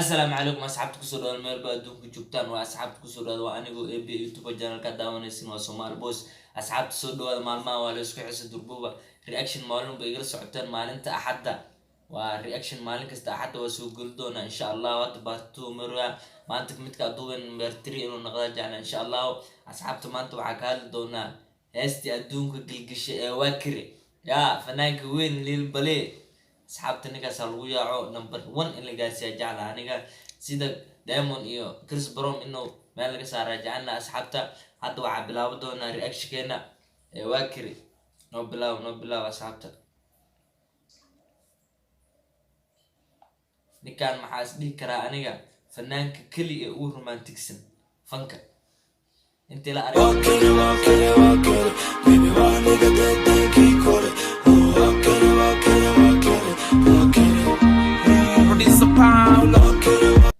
السلام عليكم أصحابتك سورة الميل بأدوك جوكتان وأصحابتك سورة وأنيقو إبي يوتيوب جانل كداونيسين وسومال بوس أصحابتك سورة مالما ولسكو حس دربوبة رياكشن مالهم بيقل سعودان مالنتا أحدا ورياكشن مالك است أحدا وسوق قلدونا إن شاء الله واتبارتو مروا ما أنتك متك أدوين مرتري إنو نغدا جانا إن شاء الله أصحابتو ما أنتو عكال دونا هستي أدونك قلقش واكري يا فنانك وين للبلي أصحابتي نيكا سالويا عو نمبر 1 اللي قاسي جعلها نيكا سيدا دايمون إيو كريس بروم إنو ما لقى صار رجعنا أصحابتا حتى وعا بلاو دونا رياكش كينا واكري نو بلاو أصحابتا نيكان محاس دي كرا نيكا فنانك كلي او رومانتكسن فانكا انت لا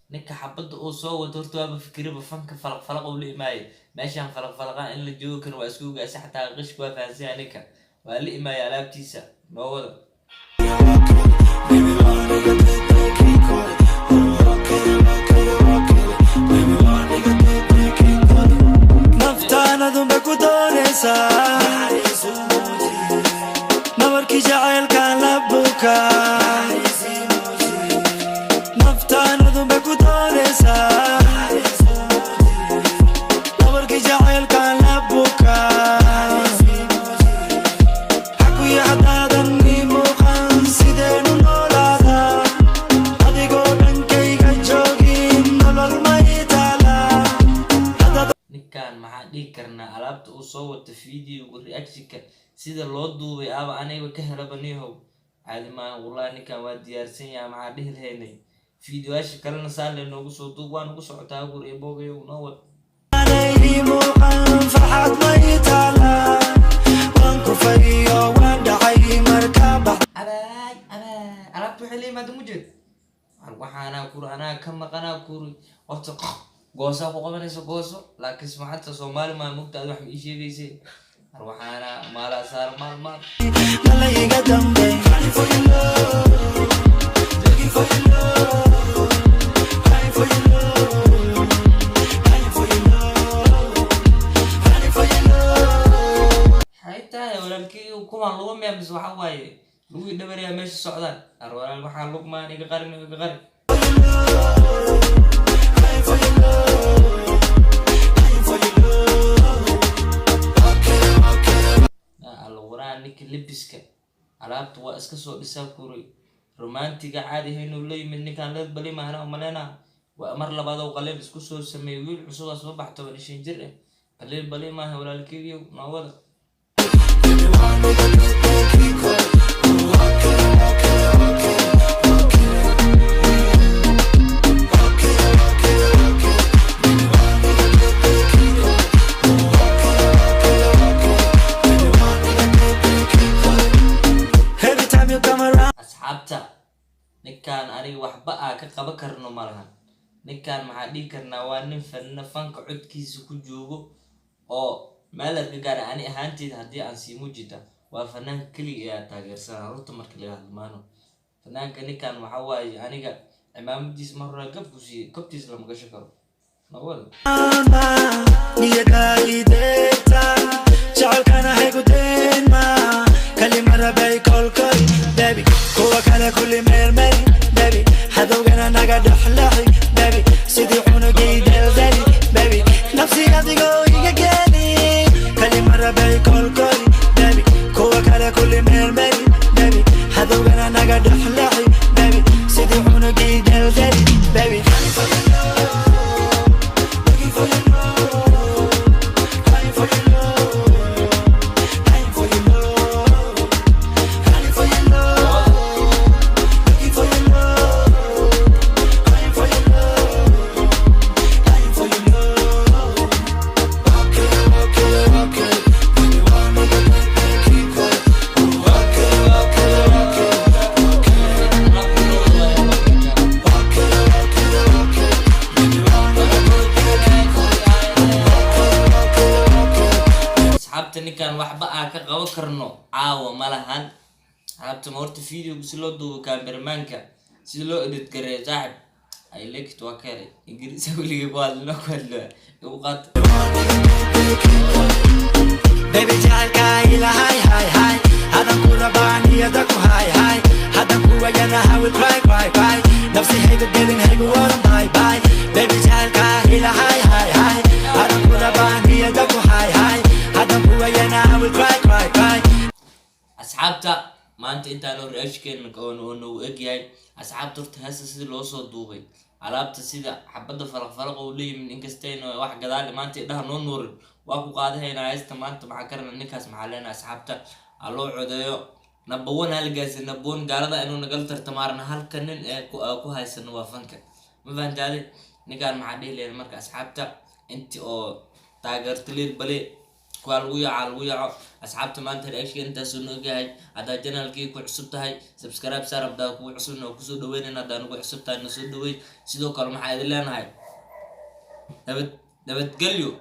ninka xabada oo soo wado horta waa fikirba fanka falaq oo leeyahay meeshan falaqan in la joogo kan waa isku gaasay xataa qishku waa faansiya ninka waa leeyahay alaabtiisa noo wada naftaanadu ma ku doonaysaa nabarkii jacaylka la bukaa naftaanadu ma ku doonaysaa nabarkii jacaylka la bukaa xakuya haddaadan ii muuqan sideenu noolaadaa adigoo dhankayga joogin nolol ma ii taalaa ninkaan maxaa dhihi karnaa alaabta uu soo wata fiidiyowga reactionka sida loo duubay aba aniga ka helaba nihow caadi maaha wallahi ninkaan waa diyaarsan yahay maxaa dhihi lahaynay fiidiyoyaasha kalena saale noogu soo duub waan ugu socotaa gur ee boogayo noo wad farxad ma ii taalaa waan ku fadhiyo waan dhacay markaa bax alaabta waxay leeyimaada mujed waxaanaa kuri anaa ka maqanaa kuri horta goosaa ku qabanaysa gooso laakiin smaxadta soomaali maa mugtaada wax ma ii sheegaysay waxaana maalaa saar maalmaan la iga dambay حيتا ولكن كمان لو ما بس waxa waaye lagu dhabaraya meesha socdaan arwaan waxa luqmaan iga qarin ninka libiska alaabta waa iska soo dhisaa kuray romantiga caadi haynu leeyahay ninkan leed bali maana umalena waa mar labaad oo qalin isku soo sameeyay wiil cusub soo baxto 15 jir ah bali maaha walaalkeeyo nawada ninkaan aniga waxba ka qaba karno malahan ninkaan maxaa dhigi karnaa waa nin fanka codkiisa ku joogo oo meel ka gaar ani ahaanteed hadii aan sii mujita waa fanaan kaliya taageersan horta marka la hadmaano fanaanka ninkaan waxa waaye aniga imaamadiis marra kabtiis lama gasho karo nawada niyadaydeeta jacaylkana haygu deema kalimada bay kolkoy baby kuwa kale kulli meel baby hadowgana naga dhaxlaxi baby sidii cunugay daldali baby nafsi adigoo iga geeli kalimada bay kolkoy baby kuwa kale kulli meel baby hadowgana naga dhaxlaxi baby sidii cunugay daldali baby ninkaan waxba ka qabo karno caawa malahan habta marta video si loo duubo cameramanka si loo edit gareeyo saaxib I like it وكالي إنجليزي أقول لك قال لنا كله يوقات baby jahal kaila hi hi hi hadan kula bani yadaku hi hi hadan kuwa yana I will cry cry cry nafsi hayda gelin haygu waran bye bye baby jahal kaila hi hi hi hadan kula bani yadaku hi hi hadan kuwa yana I will cry cry cry أصحابتا ما أنت أنا رأيش كأنك أنه إجياي أصحابته تحس سيد لوصل دوبي علابت سيدا حبدا فرق ولي من إنكستين واحد قدالي ما أنت ده نور واكو قاعدة هنا عايزت ما أنت معكرنا نكاس محلنا أصحابتا الله عديو نبون هالجاز نبون قالدا إنه نقلت ارتمارنا هالكنن أكو هاي سنوا فنك ما فهمت علي نقال معدي لي المركز أصحابتا أنت أو تاجرت لي البلي كوالويا علويا أصحابته ما أنت رأيش أنت سنو جاي هذا جنال كي كوعصبت هاي سبسكرايب صار بدا كوعصبنا وكسود وين أنا دا نكوعصبت هاي نسود وين سيدو كلام حاجة لنا هاي دبت قليو